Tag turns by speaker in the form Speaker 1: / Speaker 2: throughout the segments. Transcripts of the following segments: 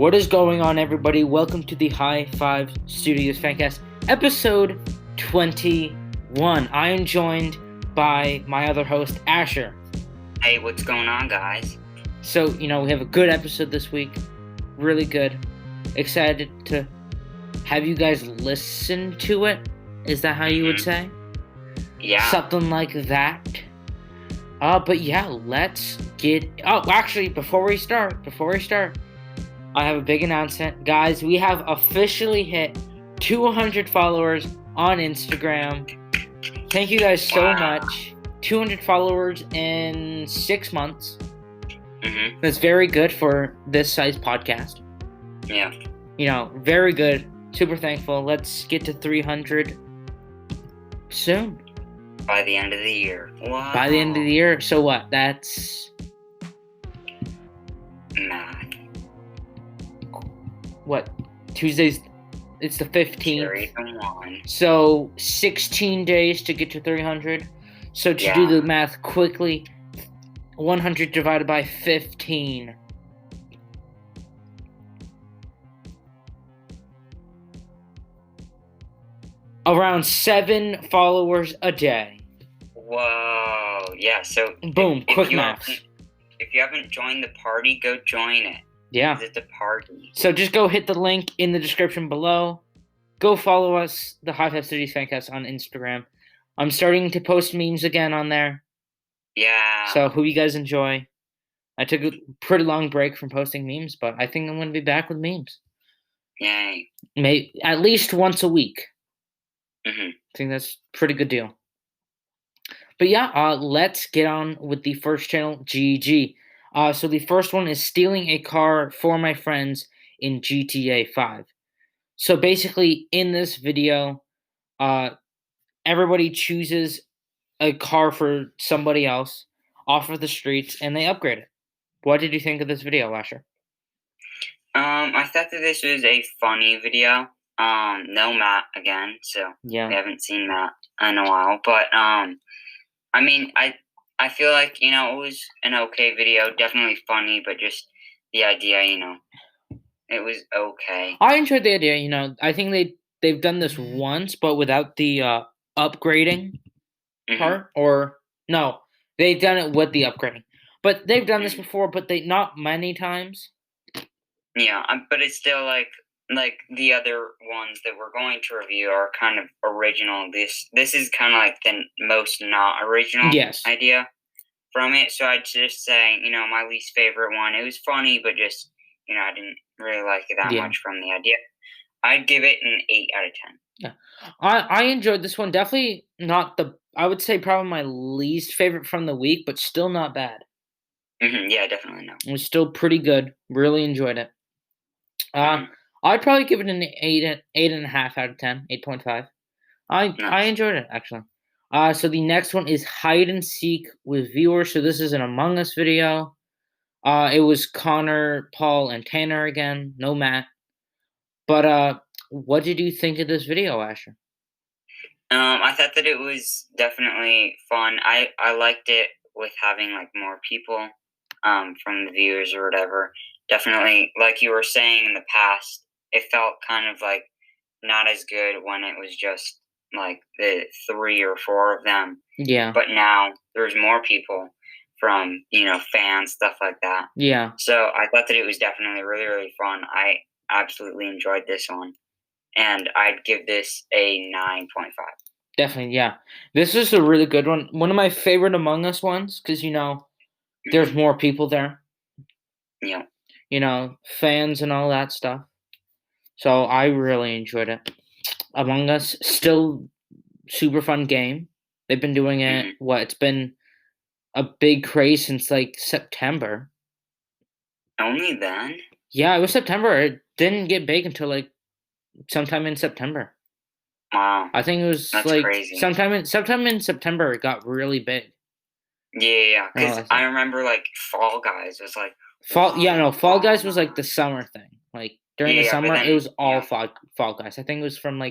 Speaker 1: What is going on, everybody? Welcome to the Hi5 Studios Fancast, episode 21. I am joined by my other host, Asher.
Speaker 2: Hey, what's going on, guys?
Speaker 1: So, we have a good episode this week. Really good. Excited to have you guys listen to it. Is that how you would say?
Speaker 2: Yeah.
Speaker 1: Something like that. But yeah, let's get... Oh, actually, before we start, I have a big announcement. Guys, we have officially hit 200 followers on Instagram. Thank you guys so much. 200 followers in 6 months.
Speaker 2: Mm-hmm.
Speaker 1: That's very good for this size podcast.
Speaker 2: Yeah.
Speaker 1: Very good. Super thankful. Let's get to 300 soon.
Speaker 2: By the end of the year. Wow.
Speaker 1: By the end of the year. So what? That's...
Speaker 2: Math.
Speaker 1: What? Tuesday's... It's the 15th. So 16 days to get to 300. So to do the math quickly, 100 divided by 15. Around 7 followers a day.
Speaker 2: Whoa. Yeah, so...
Speaker 1: Boom. Quick math.
Speaker 2: If you haven't joined the party, go join it.
Speaker 1: Yeah.
Speaker 2: It's a party.
Speaker 1: So just go hit the link in the description below. Go follow us, the Hi5 Studios Fancast, on Instagram. I'm starting to post memes again on there.
Speaker 2: Yeah.
Speaker 1: So hope you guys enjoy. I took a pretty long break from posting memes, but I think I'm going to be back with memes.
Speaker 2: Yay.
Speaker 1: Maybe at least once a week.
Speaker 2: Mm-hmm.
Speaker 1: I think that's a pretty good deal. But yeah, let's get on with the first channel, GG. So the first one is stealing a car for my friends in GTA 5. So basically, in this video, everybody chooses a car for somebody else off of the streets, and they upgrade it. What did you think of this video, Asher?
Speaker 2: I thought that this was a funny video. No Matt again, so
Speaker 1: Yeah.
Speaker 2: we haven't seen Matt in a while. But I mean, I feel like, it was an okay video. Definitely funny, but just the idea, it was okay.
Speaker 1: I enjoyed the idea, I think they've done this once, but without the upgrading part. Or, no, they've done it with the upgrading. But they've done this before, but not many times.
Speaker 2: Yeah, but it's still like the other ones that we're going to review are kind of original. This is kind of like the most not original idea from it. So I'd just say, my least favorite one. It was funny, but just, I didn't really like it that much from the idea. I'd give it an 8 out of 10.
Speaker 1: Yeah, I enjoyed this one. Definitely not I would say probably my least favorite from the week, but still not bad.
Speaker 2: Mm-hmm, yeah, definitely no.
Speaker 1: It was still pretty good. Really enjoyed it. I'd probably give it an 8.5 out of 10, 8.5. I enjoyed it, actually. So the next one is hide and seek with viewers. So this is an Among Us video. It was Connor, Paul, and Tanner again. No Matt. But what did you think of this video, Asher?
Speaker 2: I thought that it was definitely fun. I liked it with having more people from the viewers or whatever. Definitely, like you were saying in the past, it felt kind of not as good when it was just the 3 or 4 of them.
Speaker 1: Yeah.
Speaker 2: But now there's more people from, fans, stuff like that.
Speaker 1: Yeah.
Speaker 2: So I thought that it was definitely really, really fun. I absolutely enjoyed this one. And I'd give this a 9.5.
Speaker 1: Definitely, yeah. This is a really good one. One of my favorite Among Us ones, because, there's more people there.
Speaker 2: Yeah.
Speaker 1: Fans and all that stuff. So I really enjoyed it. Among Us, still super fun game. They've been doing it, it's been a big craze since, September.
Speaker 2: Only then?
Speaker 1: Yeah, it was September. It didn't get big until, sometime in September.
Speaker 2: Wow.
Speaker 1: I think it was,
Speaker 2: crazy.
Speaker 1: sometime in September it got really big.
Speaker 2: Yeah, because I remember, Fall Guys was,
Speaker 1: Fall Guys was, the summer thing. During the summer, it was all Fall Guys. I think it was from,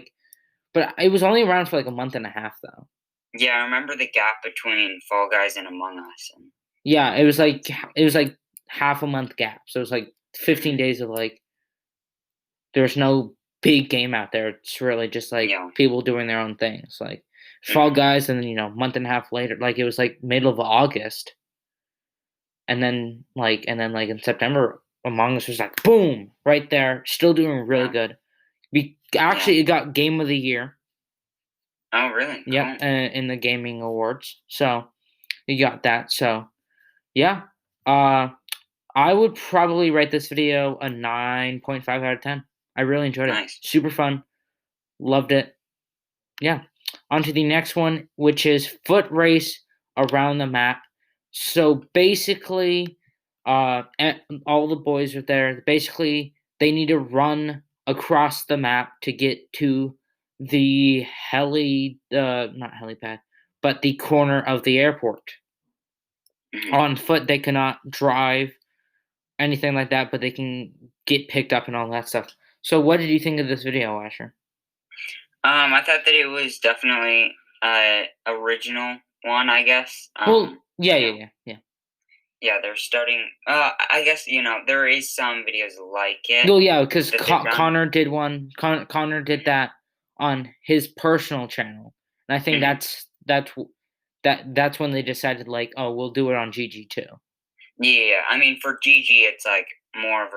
Speaker 1: but it was only around for, a month and a half, though.
Speaker 2: Yeah, I remember the gap between Fall Guys and Among Us.
Speaker 1: Yeah, it was, half a month gap. So it was, 15 days of, There's no big game out there. It's really just like people doing their own things, like Fall Guys, and then a month and a half later, like it was like middle of August, and then in September, Among Us was like boom right there, still doing really good. It got Game of the Year.
Speaker 2: Oh, really?
Speaker 1: Yep, in the gaming awards. So you got that. So yeah, I would probably rate this video a 9.5 out of 10. I really enjoyed it. Super fun. Loved it. Yeah. On to the next one, which is foot race around the map. So basically, all the boys are there. Basically, they need to run across the map to get to the not helipad, but the corner of the airport. On foot, they cannot drive anything like that, but they can get picked up and all that stuff. So what did you think of this video, Asher?
Speaker 2: I thought that it was definitely original one, I guess.
Speaker 1: Yeah.
Speaker 2: Yeah, they're starting. I guess there is some videos like it.
Speaker 1: Well, yeah, because Connor did one. Connor did that on his personal channel, and I think that's when they decided, like, oh, we'll do it on GG too.
Speaker 2: Yeah, I mean, for GG, it's like more of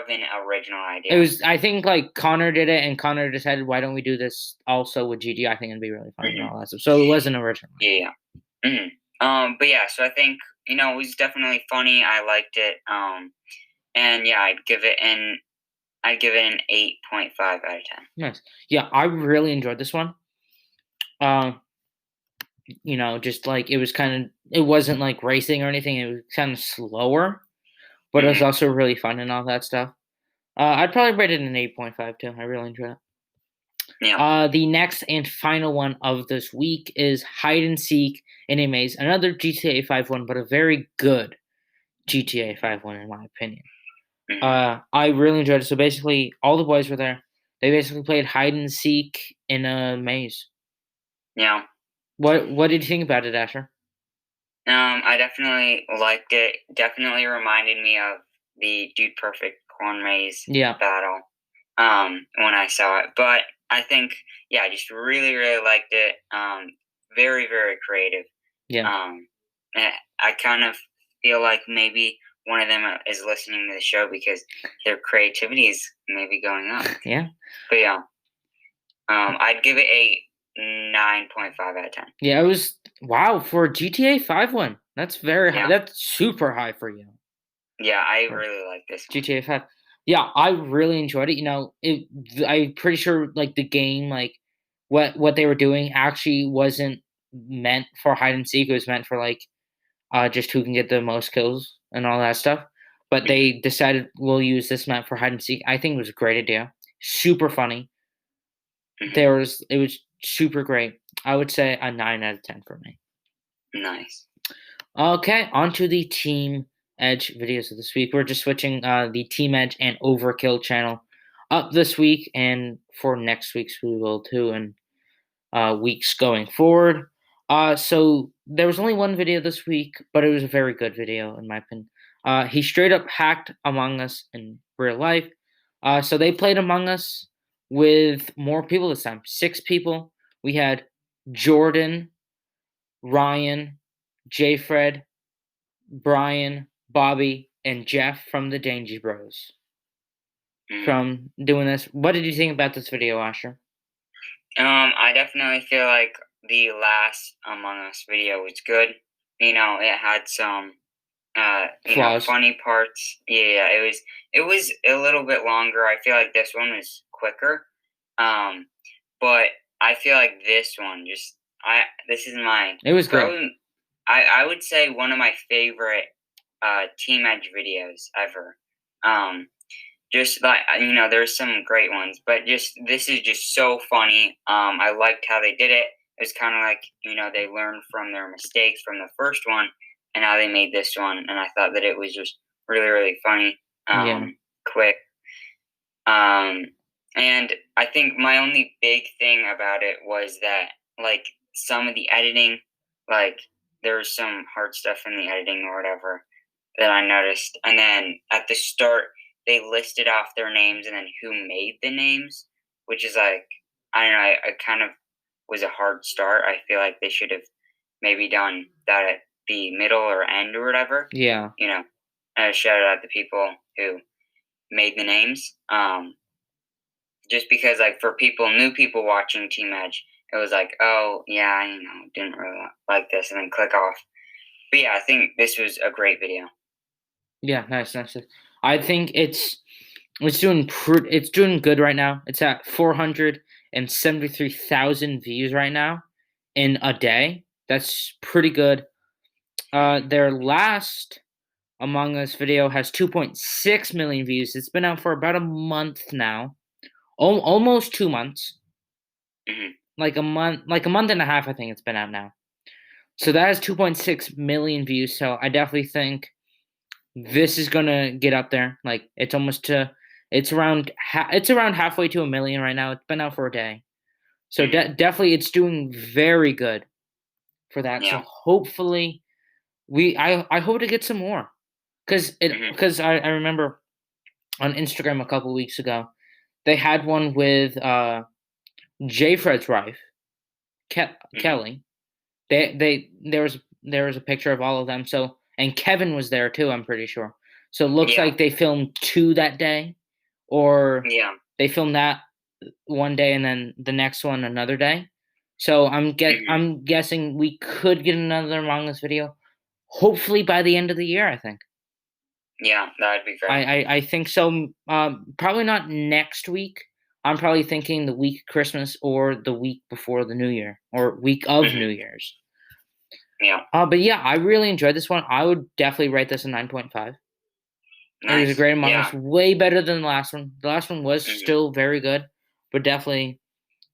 Speaker 2: an original idea.
Speaker 1: It was, I think, like Connor did it, and Connor decided, why don't we do this also with GG? I think it'd be really fun and all that stuff. So it wasn't original.
Speaker 2: Yeah. But yeah, so I think it was definitely funny. I liked it. And yeah, I'd give it an 8.5 out of 10.
Speaker 1: Nice. Yeah, I really enjoyed this one. Just like it wasn't like racing or anything. It was kind of slower, but it was also really fun and all that stuff. I'd probably rate it an 8.5 too. I really enjoyed it.
Speaker 2: Yeah.
Speaker 1: The next and final one of this week is Hide and Seek in a Maze. Another GTA 5 one, but a very good GTA 5 one in my opinion. I really enjoyed it. So basically, all the boys were there. They basically played hide and seek in a maze.
Speaker 2: Yeah.
Speaker 1: What did you think about it, Asher?
Speaker 2: I definitely liked it. Definitely reminded me of the Dude Perfect corn maze battle. When I saw it, but I think I just really really liked it. Very very creative.
Speaker 1: Yeah.
Speaker 2: I kind of feel like maybe one of them is listening to the show because their creativity is maybe going up.
Speaker 1: Yeah.
Speaker 2: But yeah, I'd give it a 9.5 out of 10.
Speaker 1: Yeah, it was for a GTA 5 one. That's very high. That's super high for you.
Speaker 2: Yeah, I really like this one.
Speaker 1: GTA 5. Yeah, I really enjoyed it. I'm pretty sure like the game, like what they were doing actually wasn't meant for hide and seek. It was meant for like just who can get the most kills and all that stuff. But they decided we'll use this map for hide and seek. I think it was a great idea. Super funny. It was super great. I would say a 9 out of 10 for me.
Speaker 2: Nice.
Speaker 1: Okay, on to the Team Edge videos of this week. We're just switching the Team Edge and Overkill channel up this week, and for next week's we will too, and weeks going forward. So there was only one video this week, but it was a very good video in my opinion. He straight up hacked Among Us in real life. So they played Among Us with more people this time. 6 people. We had Jordan, Ryan, J. Fred, Brian, Bobby, and Jeff from the Danger Bros. From doing this. What did you think about this video, Asher?
Speaker 2: I definitely feel like the last Among Us video was good. It had some funny parts. Yeah, it was a little bit longer. I feel like this one was quicker. But I feel like this one this is my
Speaker 1: It was good.
Speaker 2: I would say one of my favorite Team Edge videos ever. Just like there's some great ones, but this is just so funny. I liked how they did it. It was kind of like they learned from their mistakes from the first one, and how they made this one. And I thought that it was just really really funny, quick. And I think my only big thing about it was that like some of the editing, like there was some hard stuff in the editing or whatever that I noticed, and then at the start they listed off their names and then who made the names, which is like, I don't know, I kind of was a hard start. I feel like they should have maybe done that at the middle or end or whatever.
Speaker 1: Yeah.
Speaker 2: Shout out the people who made the names. Just because, like, for new people watching Team Edge, it was like, oh, yeah, didn't really like this, and then click off. But yeah, I think this was a great video.
Speaker 1: Yeah, nice. I think it's doing good right now. It's at 473,000 views right now in a day. That's pretty good. Their last Among Us video has 2.6 million views. It's been out for about a month now, almost 2 months. Like a month and a half. I think it's been out now. So that has 2.6 million views. So I definitely think this is gonna get up there. Like it's around halfway to a million right now. It's been out for a day, so definitely it's doing very good for that.
Speaker 2: Yeah.
Speaker 1: So hopefully I hope to get some more because I remember on Instagram a couple weeks ago they had one with J Fred's wife Kelly. There was a picture of all of them. So and Kevin was there too. I'm pretty sure. So it looks like they filmed 2 that day, or they filmed that one day and then the next one another day. So I'm guessing we could get another Among Us video, hopefully by the end of the year. I think.
Speaker 2: Yeah, that'd be great.
Speaker 1: I think so. Probably not next week. I'm probably thinking the week of Christmas or the week before the New Year or week of New Year's.
Speaker 2: Yeah.
Speaker 1: But yeah, I really enjoyed this one. I would definitely rate this a 9.5. Nice. It was a great Among Us. Way better than the last one. The last one was still very good, but definitely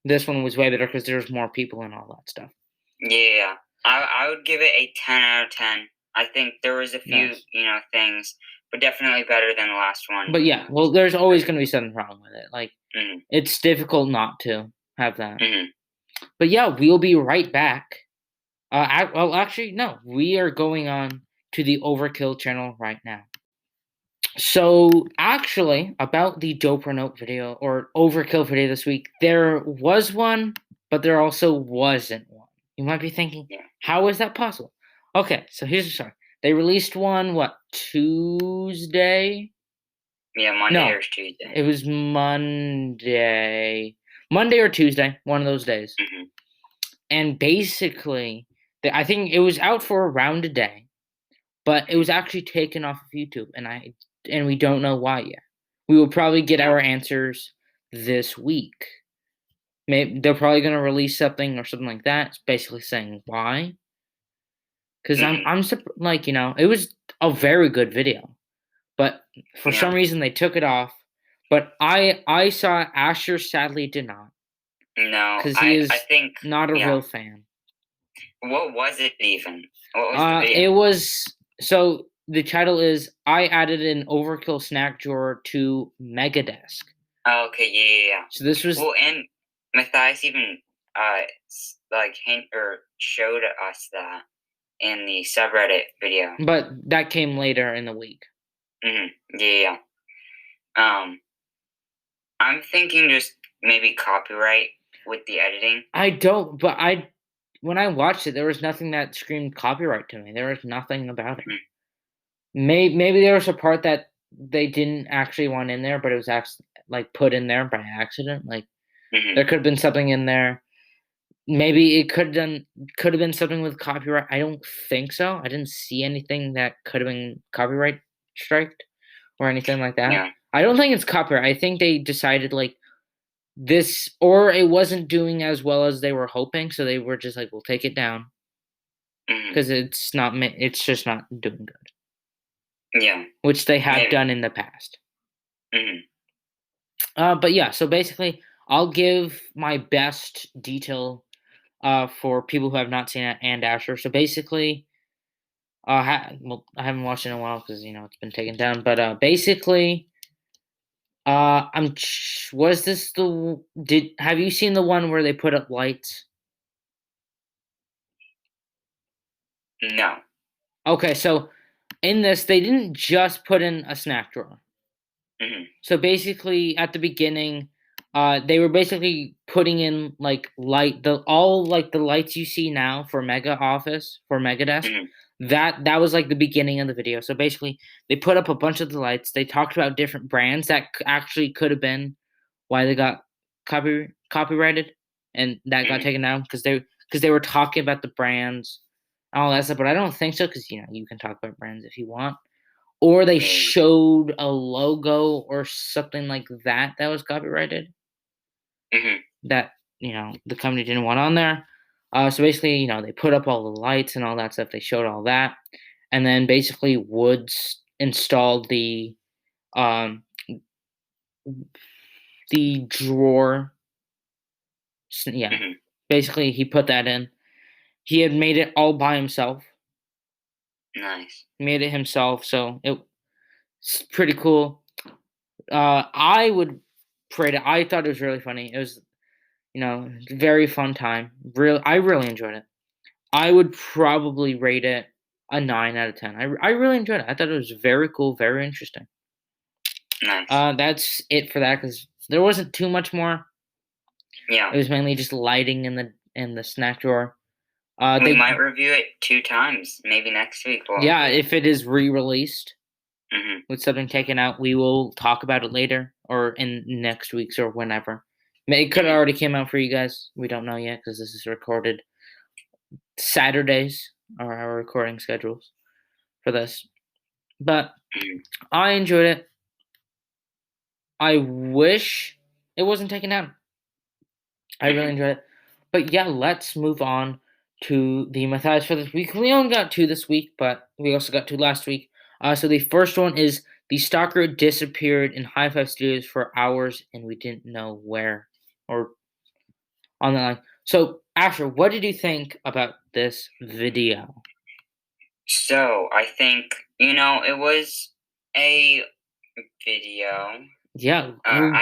Speaker 1: this one was way better because there's more people and all that stuff.
Speaker 2: Yeah. I would give it a 10 out of 10. I think there was a few, things, but definitely better than the last one.
Speaker 1: But yeah, well, there's always going to be something wrong with it. Like, it's difficult not to have that. But yeah, we'll be right back. Actually, no. We are going on to the Overkill channel right now. So, actually, about the Dope or Nope video or Overkill video this week, there was one, but there also wasn't one. You might be thinking, how is that possible? Okay, so here's the story. They released one, Tuesday?
Speaker 2: Yeah, Monday or Tuesday.
Speaker 1: It was Monday. Monday or Tuesday, one of those days. And basically, I think it was out for around a day, but it was actually taken off of YouTube, and we don't know why yet. We will probably get our answers this week. Maybe they're probably going to release something or something like that. It's basically saying why. Because I'm like, it was a very good video, but for some reason they took it off. But I saw Asher sadly did not.
Speaker 2: No,
Speaker 1: because he is not a real fan.
Speaker 2: What was it even? What was the video?
Speaker 1: It was so the title is I added an Overkill snack drawer to Megadesk.
Speaker 2: Oh, okay, yeah.
Speaker 1: So this was
Speaker 2: and Matthias even showed us that in the subreddit video.
Speaker 1: But that came later in the week.
Speaker 2: Yeah. I'm thinking just maybe copyright with the editing.
Speaker 1: When I watched it, there was nothing that screamed copyright to me. There was nothing about it. Maybe there was a part that they didn't actually want in there, but it was actually put in there by accident. There could have been something in there. Maybe it could have been something with copyright. I don't think so. I didn't see anything that could have been copyright striked or anything like that.
Speaker 2: Yeah.
Speaker 1: I don't think it's copyright. I think they decided this, or it wasn't doing as well as they were hoping, so they were just like, we'll take it down because it's just not doing good.
Speaker 2: Yeah,
Speaker 1: which they have done in the past. But yeah, so basically, I'll give my best detail for people who have not seen it and Asher. So basically, I haven't watched it in a while because it's been taken down. But basically, have you seen the one where they put up lights?
Speaker 2: No.
Speaker 1: Okay, so in this, they didn't just put in a snack drawer.
Speaker 2: Mm-hmm.
Speaker 1: So basically, at the beginning, they were basically putting in like all like the lights you see now for Mega Office for Megadesk.
Speaker 2: Mm-hmm.
Speaker 1: That was like the beginning of the video. So basically, they put up a bunch of the lights. They talked about different brands that actually could have been why they got copyrighted, and that got
Speaker 2: Mm-hmm.
Speaker 1: taken down because they were talking about the brands and all that stuff. But I don't think so because you can talk about brands if you want. Or they showed a logo or something like that was copyrighted
Speaker 2: Mm-hmm.
Speaker 1: that, the company didn't want on there. So basically, they put up all the lights and all that stuff. They showed all that. And then basically Woods installed um the drawer. Yeah.
Speaker 2: Mm-hmm.
Speaker 1: Basically he put that in. He had made it all by himself.
Speaker 2: Nice.
Speaker 1: Made it himself, so it's pretty cool. I would rate it. I thought it was really funny. It was, very fun time. I really enjoyed it. I would probably rate it a 9 out of 10. I really enjoyed it. I thought it was very cool, very interesting.
Speaker 2: Nice.
Speaker 1: That's it for that because there wasn't too much more.
Speaker 2: Yeah.
Speaker 1: It was mainly just lighting in the snack drawer.
Speaker 2: We might review it 2 times, maybe next week.
Speaker 1: Yeah, if it is re-released
Speaker 2: Mm-hmm.
Speaker 1: with something taken out, we will talk about it later or in next week's or whenever. It could have already came out for you guys. We don't know yet because this is recorded. Saturdays are our recording schedules for this. But I enjoyed it. I wish it wasn't taken out. I really enjoyed it. But yeah, let's move on to the Matthias for this week. We only got 2 this week, but we also got 2 last week. So the first one is the stalker disappeared in Hi5 Studios for hours and we didn't know where or on the line. So, Asher, what did you think about this video?
Speaker 2: So, I think, it was a video.
Speaker 1: Yeah,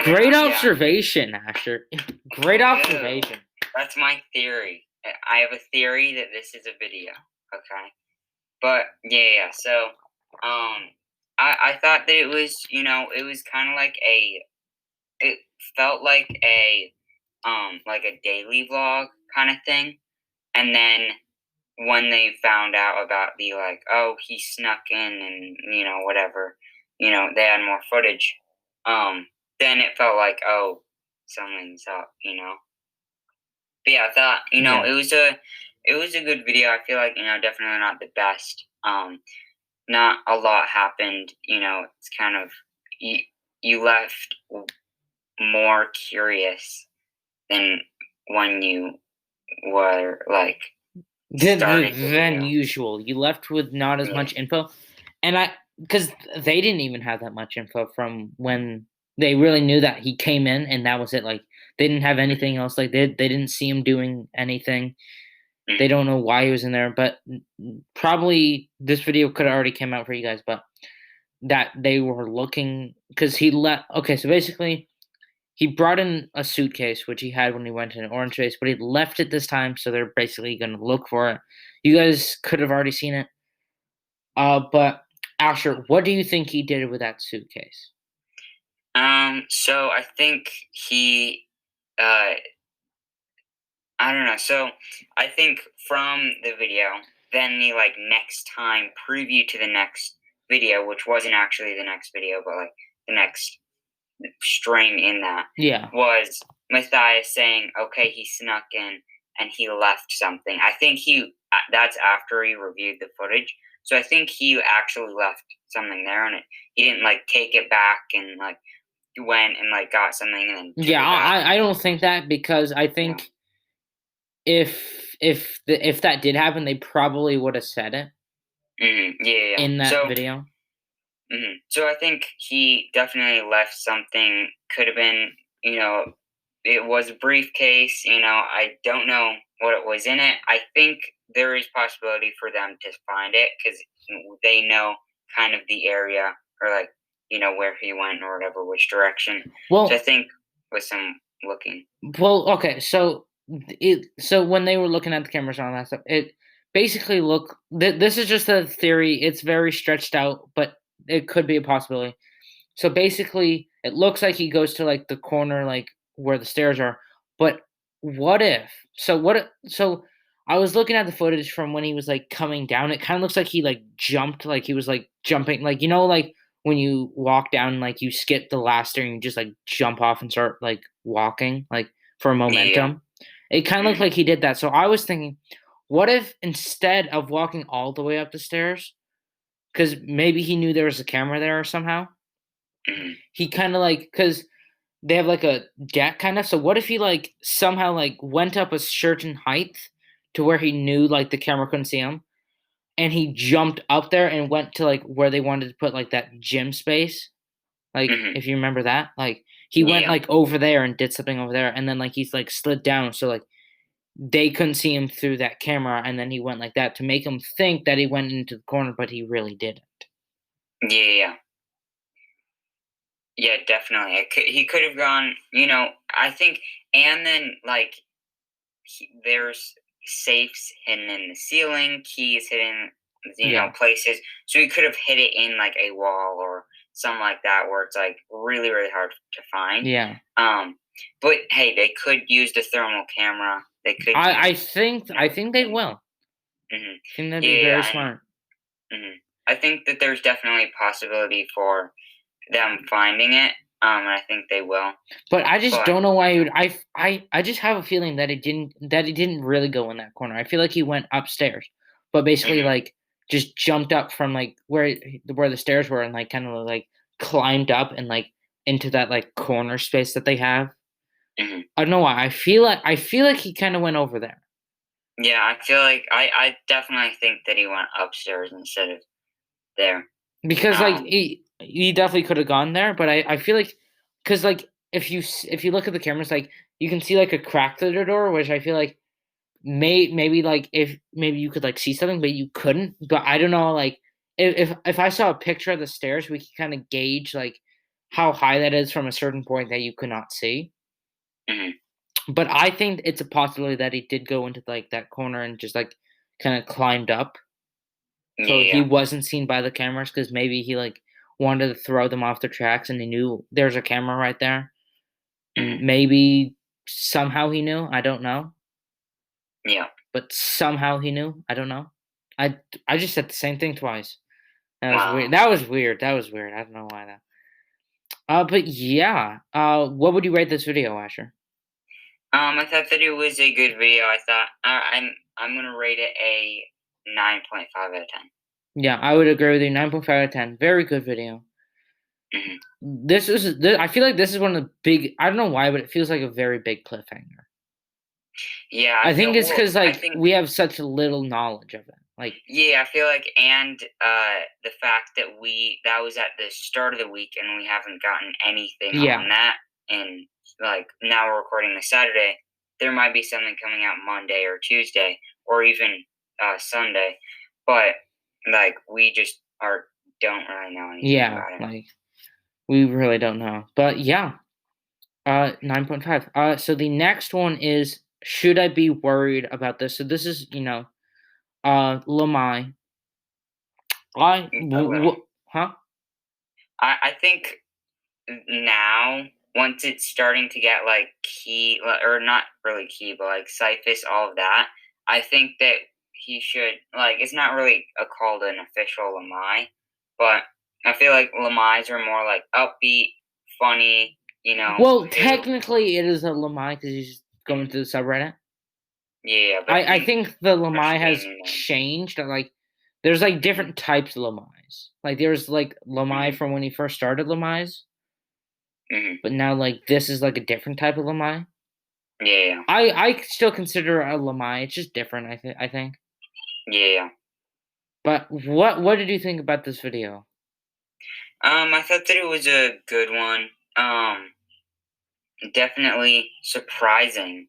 Speaker 1: great observation, Asher. Great observation.
Speaker 2: That's my theory. I have a theory that this is a video. Okay, but yeah. So, I thought that it was, it was kind of like it felt like a daily vlog kind of thing, and then when they found out about the oh, he snuck in and whatever, they had more footage. Then it felt like, oh, something's up. But yeah, I thought it was a good video. I feel like definitely not the best. Not a lot happened. It's kind of you left more curious than when you were
Speaker 1: than usual. You left with not as much info, and because they didn't even have that much info from when they really knew that he came in, and that was it. Like they didn't have anything else. Like they didn't see him doing anything. They don't know why he was in there, but probably this video could have already came out for you guys. But that they were looking because he left. Okay, so basically he brought in a suitcase, which he had when he went to an orange face, but he left it this time, so they're basically going to look for it. You guys could have already seen it. But Asher, what do you think he did with that suitcase?
Speaker 2: So I think he, I don't know. So I think from the video, then the next time preview to the next video, which wasn't actually the next video, but the next string in that was Matthias saying, okay, he snuck in and he left something. I think that's after he reviewed the footage. So I think he actually left something there and he didn't take it back and went and got something and then
Speaker 1: I don't think that because I think if that did happen, they probably would have said it.
Speaker 2: Yeah.
Speaker 1: In that video.
Speaker 2: So I think he definitely left something. Could have been, it was a briefcase. I don't know what it was in it. I think there is possibility for them to find it because they know kind of the area or where he went or whatever, which direction.
Speaker 1: Well,
Speaker 2: so I think with some looking.
Speaker 1: Well, okay, so when they were looking at the cameras and all that stuff, it basically looked. This is just a theory. It's very stretched out, but it could be a possibility. So basically, it looks like he goes to like the corner, like where the stairs are. But what if? So I was looking at the footage from when he was like coming down. It kind of looks like he like jumped, like he was like jumping, like like when you walk down, like you skip the last stair and you just like jump off and start like walking, like for momentum. It kind of looked like he did that. So I was thinking, what if instead of walking all the way up the stairs, because maybe he knew there was a camera there somehow, he kind of like, because they have like a deck kind of. So what if he like somehow like went up a certain height to where he knew like the camera couldn't see him, and he jumped up there and went to like where they wanted to put like that gym space, like if you remember that, like he went like over there and did something over there, and then like he's like slid down so like they couldn't see him through that camera, and then he went like that to make him think that he went into the corner, but he really didn't.
Speaker 2: Yeah. Yeah, definitely. He could have gone, I think, and then, like, there's safes hidden in the ceiling, keys hidden, places. So he could have hid it in, like, a wall or something like that where it's, like, really, really hard to find.
Speaker 1: Yeah.
Speaker 2: But, hey, they could use the thermal camera. They could
Speaker 1: I think they will.
Speaker 2: Mm-hmm.
Speaker 1: I think that'd be very smart.
Speaker 2: I think that there's definitely a possibility for them finding it. And I think they will.
Speaker 1: But I just don't know why he would. I just have a feeling that it didn't really go in that corner. I feel like he went upstairs, but basically like just jumped up from like where the stairs were and like kind of like climbed up and like into that like corner space that they have. I don't know why. I feel like he kind of went over there.
Speaker 2: Yeah, I feel like I definitely think that he went upstairs instead of there.
Speaker 1: Because like he definitely could have gone there, but I feel like because like if you look at the cameras, like you can see like a crack through the door, which I feel like maybe like if maybe you could like see something, but you couldn't. But I don't know, like if I saw a picture of the stairs, we could kind of gauge like how high that is from a certain point that you could not see. But I think it's a possibility that he did go into like that corner and just like kind of climbed up. So he wasn't seen by the cameras because maybe he like wanted to throw them off the tracks and he knew there's a camera right there. Maybe somehow he knew. I don't know.
Speaker 2: Yeah.
Speaker 1: But somehow he knew. I don't know. I just said the same thing twice. That was weird. That was weird. I don't know why that. But yeah. What would you rate this video, Asher?
Speaker 2: I thought that it was a good video. I thought I'm gonna rate it a 9.5 out of 10.
Speaker 1: Yeah, I would agree with you. 9.5 out of 10. Very good video. I feel like this is one of the big. I don't know why, but it feels like a very big cliffhanger.
Speaker 2: Yeah,
Speaker 1: I think it's because like we have such little knowledge of it. Like,
Speaker 2: yeah, I feel like, and the fact that that was at the start of the week and we haven't gotten anything on that, and like now we're recording this Saturday, there might be something coming out Monday or Tuesday or even Sunday, but like we just don't really know anything about it.
Speaker 1: Like we really don't know, but yeah, 9.5. So the next one is, should I be worried about this? So this is Lamai. Huh?
Speaker 2: I think now, once it's starting to get like key, or not really key, but like Cyphus, all of that, I think that he should, like, it's not really called an official Lamai, but I feel like Lamais are more like upbeat, funny,
Speaker 1: Well, technically it is a Lamai because he's going to the subreddit.
Speaker 2: Yeah, but
Speaker 1: I think the Lamai has changed. Like, there's like different types of Lamais. Like, there's like Lamai from when he first started Lamais. But now, like, this is like a different type of Lamai.
Speaker 2: Yeah.
Speaker 1: I still consider it a Lamai. It's just different, I think.
Speaker 2: Yeah.
Speaker 1: But what did you think about this video?
Speaker 2: I thought that it was a good one. Definitely surprising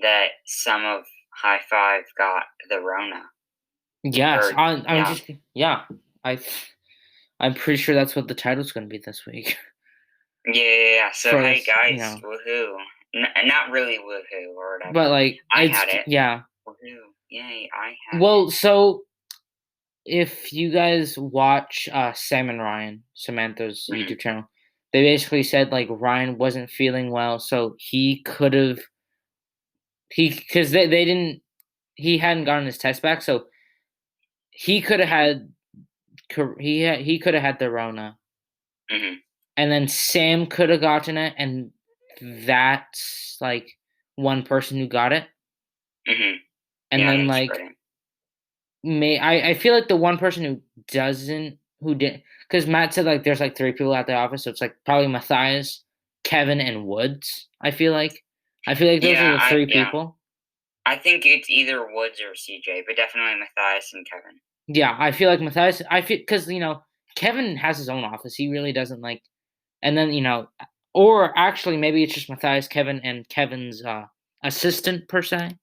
Speaker 2: that some of Hi5 got the Rona.
Speaker 1: Yes, I'm pretty sure that's what the title's going to be this week.
Speaker 2: Yeah. So hey guys, woohoo! Not really woohoo or whatever.
Speaker 1: But like,
Speaker 2: I had it.
Speaker 1: Yeah.
Speaker 2: Woohoo! Yay! I had it.
Speaker 1: Well, so if you guys watch Sam and Ryan, Samantha's YouTube channel, they basically said like Ryan wasn't feeling well, so he could have because they didn't he hadn't gotten his test back, so he could have had he could have had the Rona, and then Sam could have gotten it, and that's like one person who got it, and then like I feel like the one person who doesn't who did because Matt said like there's like 3 people at the office, so it's like probably Matthias, Kevin, and Woods. I feel like those are the 3 people.
Speaker 2: I think it's either Woods or CJ, but definitely Matthias and Kevin.
Speaker 1: Yeah, I feel like Matthias. I feel because Kevin has his own office. He really doesn't like, and then or actually maybe it's just Matthias, Kevin, and Kevin's assistant per se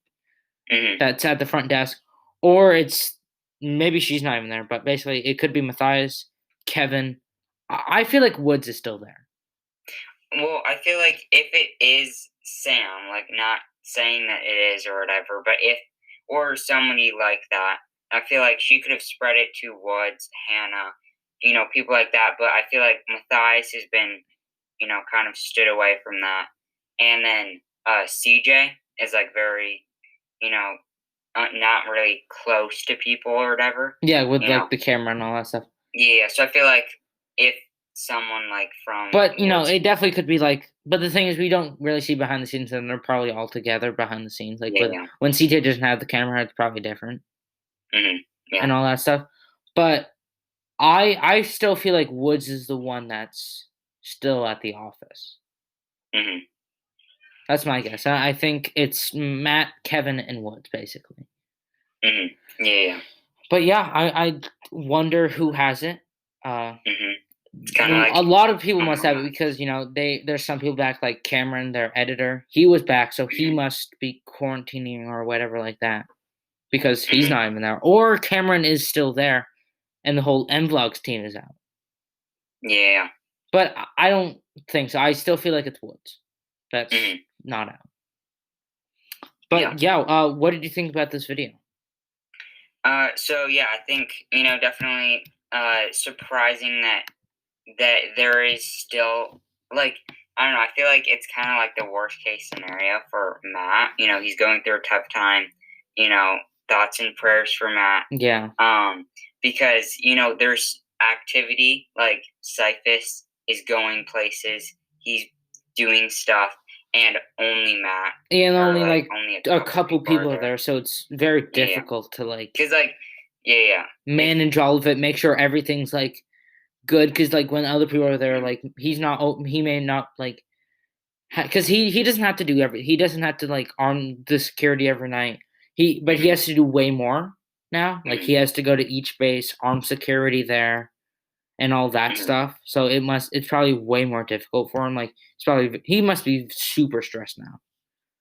Speaker 1: that's at the front desk, or it's maybe she's not even there. But basically, it could be Matthias, Kevin. I feel like Woods is still there.
Speaker 2: Well, I feel like if it is Sam, like not saying that it is or whatever, but or somebody like that, I feel like she could have spread it to Woods, Hannah, people like that. But I feel like Matthias has been, kind of stood away from that. And then CJ is like very, not really close to people or whatever.
Speaker 1: Yeah, with like the camera and all that stuff.
Speaker 2: Yeah, so I feel like if someone like from
Speaker 1: but it definitely could be like but the thing is we don't really see behind the scenes and they're probably all together behind the scenes like when CJ doesn't have the camera it's probably different and all that stuff but I still feel like Woods is the one that's still at the office. That's my guess. I think it's Matt, Kevin, and Woods basically. But yeah, I wonder who has it.
Speaker 2: It's kind of like
Speaker 1: a lot of people must have it because there's some people back like Cameron, their editor. He was back, so he must be quarantining or whatever like that because he's not even there. Or Cameron is still there, and the whole Vlogs team is out.
Speaker 2: Yeah,
Speaker 1: but I don't think so. I still feel like it's Woods that's not out. But what did you think about this video?
Speaker 2: So yeah, I think definitely surprising that there is still like I don't know. I feel like it's kind of like the worst case scenario for Matt. He's going through a tough time. Thoughts and prayers for Matt.
Speaker 1: Yeah.
Speaker 2: Because there's activity like Cyphus is going places. He's doing stuff, and only Matt.
Speaker 1: And only only a couple people are there, so it's very difficult to
Speaker 2: because
Speaker 1: manage all of it. Make sure everything's like good because like when other people are there like he may not like because he doesn't have to do he doesn't have to like arm the security every night he has to do way more now like he has to go to each base, arm security there and all that stuff, so it's probably way more difficult for him. Like he must be super stressed now.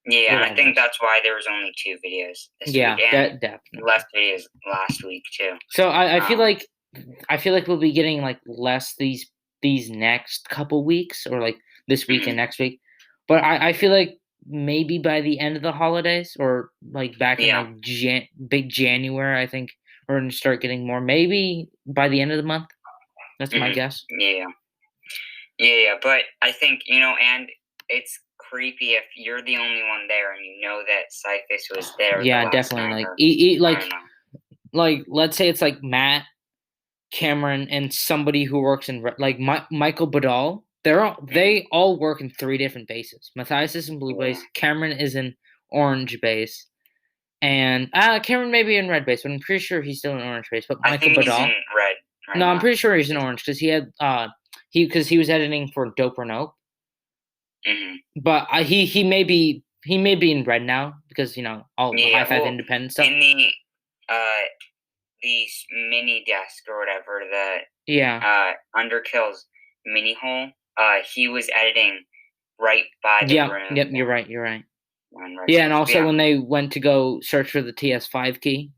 Speaker 2: Yeah, I think that's why there was only 2 videos this week and
Speaker 1: definitely
Speaker 2: less videos last week too.
Speaker 1: So I feel like we'll be getting like less these next couple weeks or like this week and next week. But I feel like maybe by the end of the holidays or like back in like big January, I think we're gonna start getting more. Maybe by the end of the month. That's my guess.
Speaker 2: Yeah. But I think and it's creepy if you're the only one there and that Cyphus was there.
Speaker 1: Yeah, definitely. Like let's say it's like Matt, Cameron, and somebody who works in like Michael Badal. They all work in 3 different bases. Matthias is in blue base, Cameron is in orange base, and Cameron may be in red base, but I'm pretty sure he's still in orange base. But Michael Badal,
Speaker 2: he's in red.
Speaker 1: No, I'm pretty sure he's in orange because he had he was editing for Dope or Nope. But he may be in red now because all the Hi5 independent stuff.
Speaker 2: In the mini desk or whatever, the Underkill's mini hole, he was editing right by the room.
Speaker 1: Yep, you're right. And also when they went to go search for the TS5 key,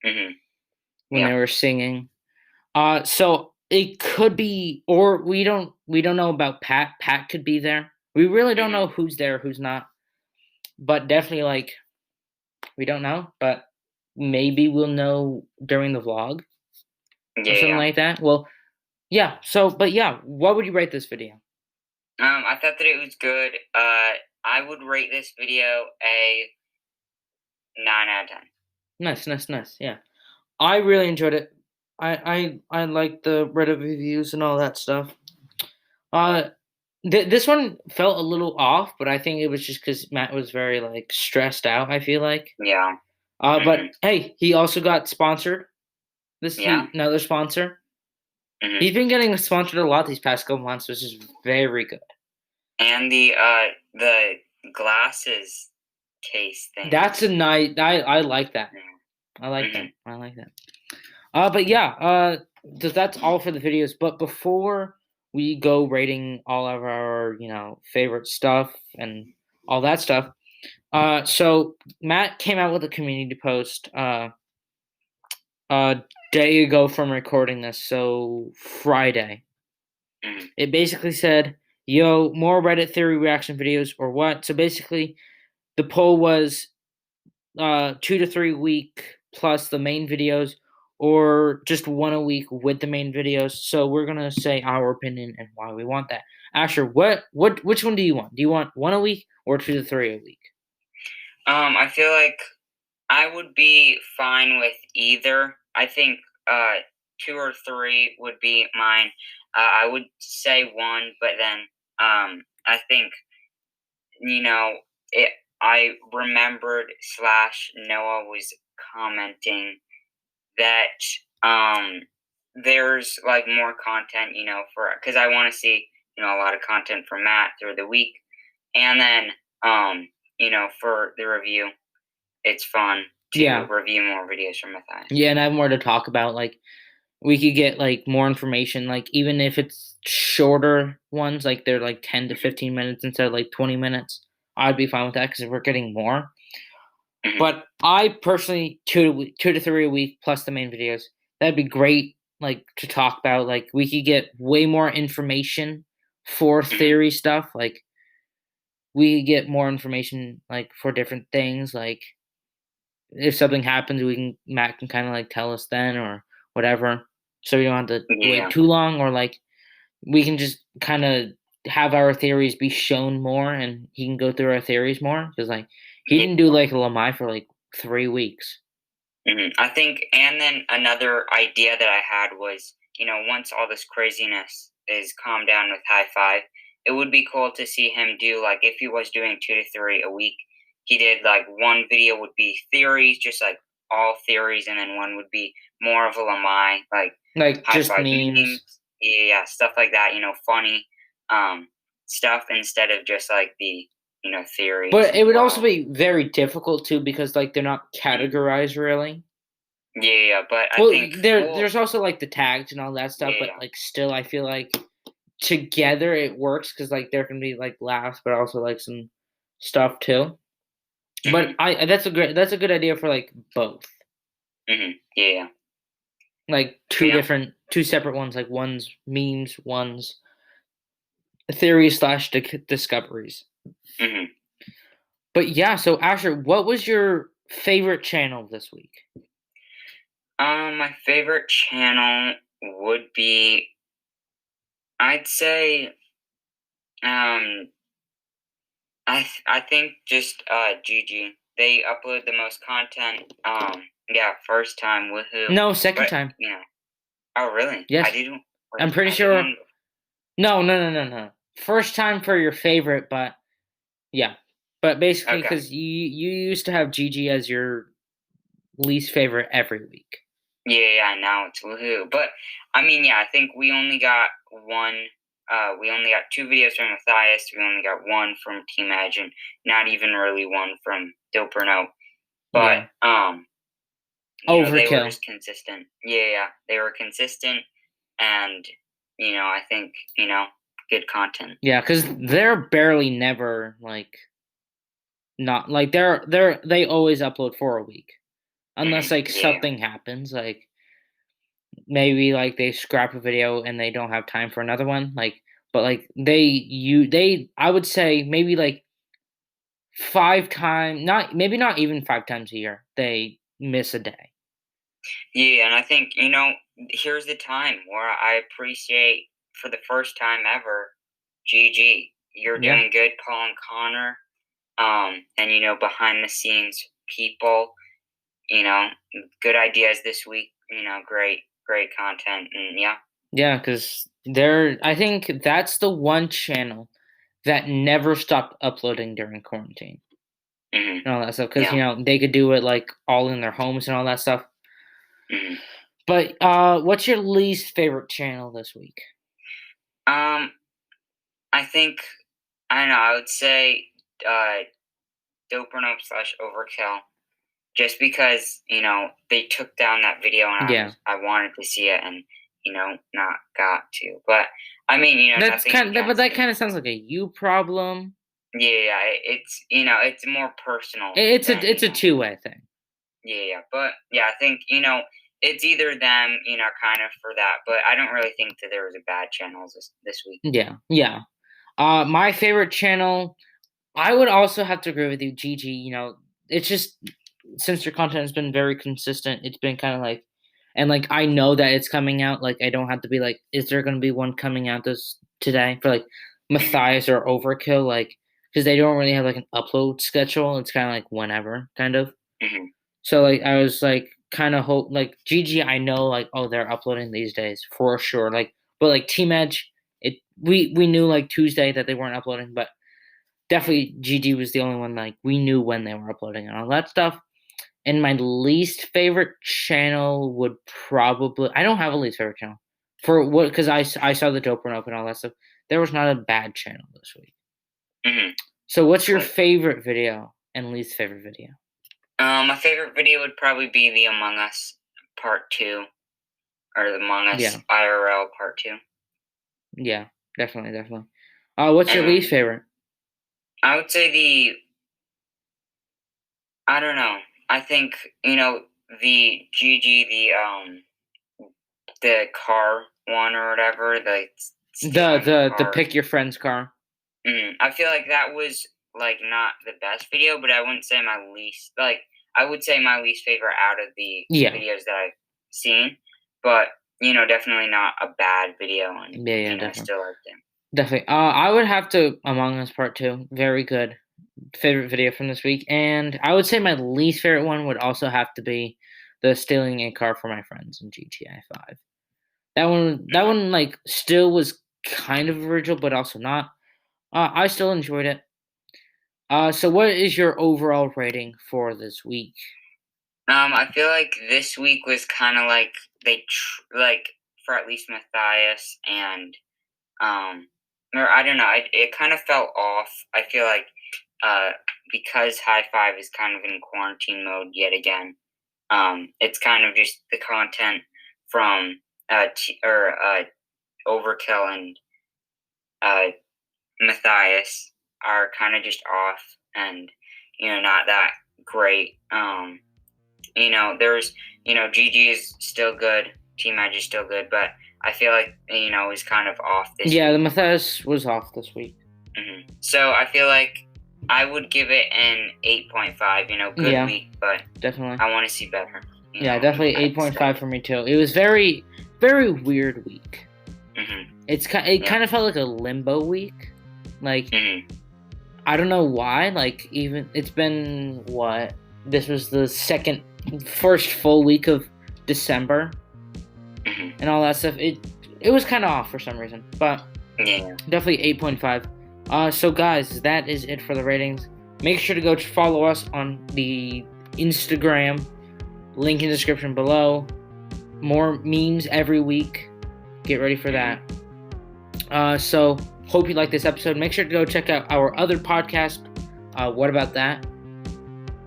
Speaker 1: when they were singing, so it could be, or we don't know about Pat. Pat could be there. We really don't know who's there, who's not, but definitely like we don't know, but maybe we'll know during the vlog or something like that. Well, yeah. So, but yeah, what would you rate this video?
Speaker 2: I thought that it was good. I would rate this video a 9 out of 10.
Speaker 1: Nice. Yeah, I really enjoyed it. I like the Reddit reviews and all that stuff. Uh, this one felt a little off, but I think it was just because Matt was very like stressed out. I feel like.
Speaker 2: Yeah.
Speaker 1: But hey, he also got sponsored. This
Speaker 2: Yeah.
Speaker 1: another sponsor.
Speaker 2: Mhm.
Speaker 1: He's been getting sponsored a lot these past couple months, which is very good.
Speaker 2: And the glasses case thing.
Speaker 1: That's a nice. I like that.
Speaker 2: Yeah.
Speaker 1: I like that. I like that. But yeah. That's all for the videos. But before we go rating all of our favorite stuff and all that stuff, so Matt came out with a community post a day ago from recording this, so Friday. It basically said, "Yo, more Reddit theory reaction videos or what?" So basically, the poll was 2 to 3 week plus the main videos, or just one a week with the main videos. So we're gonna say our opinion and why we want that. Asher, which one do you want? Do you want one a week or 2 to 3 a week?
Speaker 2: I feel like I would be fine with either. I think 2 or 3 would be mine. I would say 1, but then I think it. I remembered slash Noah was commenting that there's like more content, for because I want to see a lot of content from Matt through the week, and then for the review, it's fun to review more videos from Matthias.
Speaker 1: Yeah, and I have more to talk about. Like, we could get like more information. Like, even if it's shorter ones, like they're like 10 to 15 minutes instead of like 20 minutes, I'd be fine with that because we're getting more. But I personally 2 to 3 a week plus the main videos. That'd be great. Like, to talk about. Like, we could get way more information for theory stuff. Like, we could get more information like for different things. Like, if something happens, Matt can kind of like tell us then or whatever. So we don't have to wait too long, or like we can just kind of have our theories be shown more, and he can go through our theories more because like he didn't do like a Lamai for like 3 weeks.
Speaker 2: I think, and then another idea that I had was, once all this craziness is calmed down with Hi5, it would be cool to see him do, like, if he was doing 2 to 3 a week, he did, like, one video would be theories, just, like, all theories, and then one would be more of a Lamai, like
Speaker 1: just
Speaker 2: Hi5
Speaker 1: memes.
Speaker 2: Yeah, stuff like that, funny stuff instead of just, like, the, theories.
Speaker 1: But it would also be very difficult too because like they're not categorized really.
Speaker 2: Yeah, but I
Speaker 1: Well,
Speaker 2: think
Speaker 1: there's also like the tags and all that stuff, but like still, I feel like together it works because like there can be like laughs, but also like some stuff too. But that's a good idea for like both.
Speaker 2: Yeah.
Speaker 1: Like two separate ones, like one's memes, one's theories slash discoveries. But yeah, so Asher, what was your favorite channel this week?
Speaker 2: My favorite channel would be, I'd say, I think just GG. They upload the most content. Yeah, first time, woohoo.
Speaker 1: No, second time.
Speaker 2: Oh, really?
Speaker 1: Yes. I'm pretty sure. No. First time for your favorite, but yeah. But basically, because you used to have GG as your least favorite every week.
Speaker 2: Yeah, now it's woohoo. But I mean, yeah, I think we only got one. We only got 2 videos from Matthias. We only got 1 from Team Edge, and not even really 1 from Dilperno. But they were just consistent. Yeah, they were consistent, and I think good content.
Speaker 1: Yeah, because they're barely never like not like they always upload for a week, unless like something happens, like maybe like they scrap a video and they don't have time for another one, like. But like they I would say maybe like 5 times, not even 5 times a year, they miss a day.
Speaker 2: Yeah, and I think, here's the time where I appreciate, for the first time ever, GG. You're doing good, Paul and Connor. And behind the scenes people, good ideas this week. Great content, and yeah.
Speaker 1: Yeah, because I think that's the one channel that never stopped uploading during quarantine
Speaker 2: and
Speaker 1: all that stuff. Because they could do it like all in their homes and all that stuff.
Speaker 2: Mm-hmm.
Speaker 1: But what's your least favorite channel this week?
Speaker 2: I think I don't know. I would say Dopernope/Overkill, just because they took down that video and I wanted to see it and not got to. But I mean
Speaker 1: that's that kind of sounds like a you problem.
Speaker 2: Yeah, it's more personal.
Speaker 1: It's a two-way thing.
Speaker 2: Yeah, but I think it's either them, kind of for that. But I don't really think that there was a bad channels this week.
Speaker 1: Yeah. My favorite channel, I would also have to agree with you, GG. It's just since your content has been very consistent, it's been kind of like, and like I know that it's coming out. Like I don't have to be like, is there going to be one coming out today for like Matthias or Overkill? Like because they don't really have like an upload schedule. It's kind of like whenever, kind of.
Speaker 2: Mm-hmm.
Speaker 1: So like I was like kind of hope like GG. I know like they're uploading these days for sure. Like but like Team Edge, we knew like Tuesday that they weren't uploading, but definitely GG was the only one like we knew when they were uploading and all that stuff. And my least favorite channel would probably I don't have a least favorite channel for what because I saw the Dope Run Up and all that stuff. There was not a bad channel this week.
Speaker 2: Mm-hmm.
Speaker 1: So what's your favorite video and least favorite video?
Speaker 2: My favorite video would probably be the Among Us Part 2 or the Among Us IRL Part 2.
Speaker 1: Yeah, definitely. What's your least favorite?
Speaker 2: I would say I don't know. I think the GG the car one or whatever
Speaker 1: the pick your friend's car.
Speaker 2: I feel like that was like not the best video, but I wouldn't say my least. Like I would say my least favorite out of the videos that I've seen, but definitely not a bad video. And
Speaker 1: definitely.
Speaker 2: I still liked it.
Speaker 1: Definitely. I would have to Among Us Part 2. Very good. Favorite video from this week. And I would say my least favorite one would also have to be the stealing a car from my friends in GTA 5. That one like still was kind of original, but also not. I still enjoyed it. So what is your overall rating for this week?
Speaker 2: I feel like this week was kind of like like for at least Matthias and or I don't know, it kind of felt off. I feel like because Hi5 is kind of in quarantine mode yet again. It's kind of just the content from Overkill and Matthias are kind of just off and not that great. There's GG is still good, Team Edge is still good, but I feel like is kind of off this week.
Speaker 1: Yeah, the Matthias was off this week.
Speaker 2: Mm-hmm. So I feel like I would give it an 8.5. Good week, but
Speaker 1: definitely
Speaker 2: I want to see better.
Speaker 1: Definitely 8.5 for me too. It was very, very weird week.
Speaker 2: Mm-hmm.
Speaker 1: It kind of felt like a limbo week. Like I don't know why. Like even it's been what? This was the first full week of December, and all that stuff. It was kind of off for some reason, but definitely 8.5. So guys, that is it for the ratings. Make sure to go follow us on the Instagram. Link in the description below. More memes every week. Get ready for that. So hope you like this episode. Make sure to go check out our other podcast. What About That?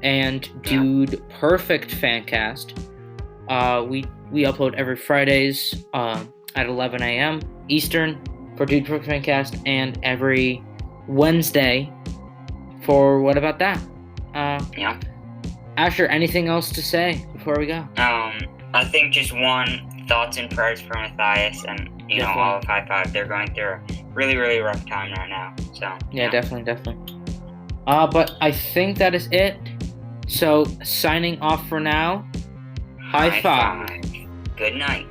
Speaker 1: And Dude Perfect Fancast. We upload every Fridays at 11 a.m. Eastern for Dude Perfect Fancast, and every Wednesday for What About That? Asher, anything else to say before we go?
Speaker 2: I think just one, thoughts and prayers for Matthias and all of Hi5. They're going through a really, really rough time right now. So
Speaker 1: definitely. But I think that is it. So signing off for now. Hi5.
Speaker 2: Good night.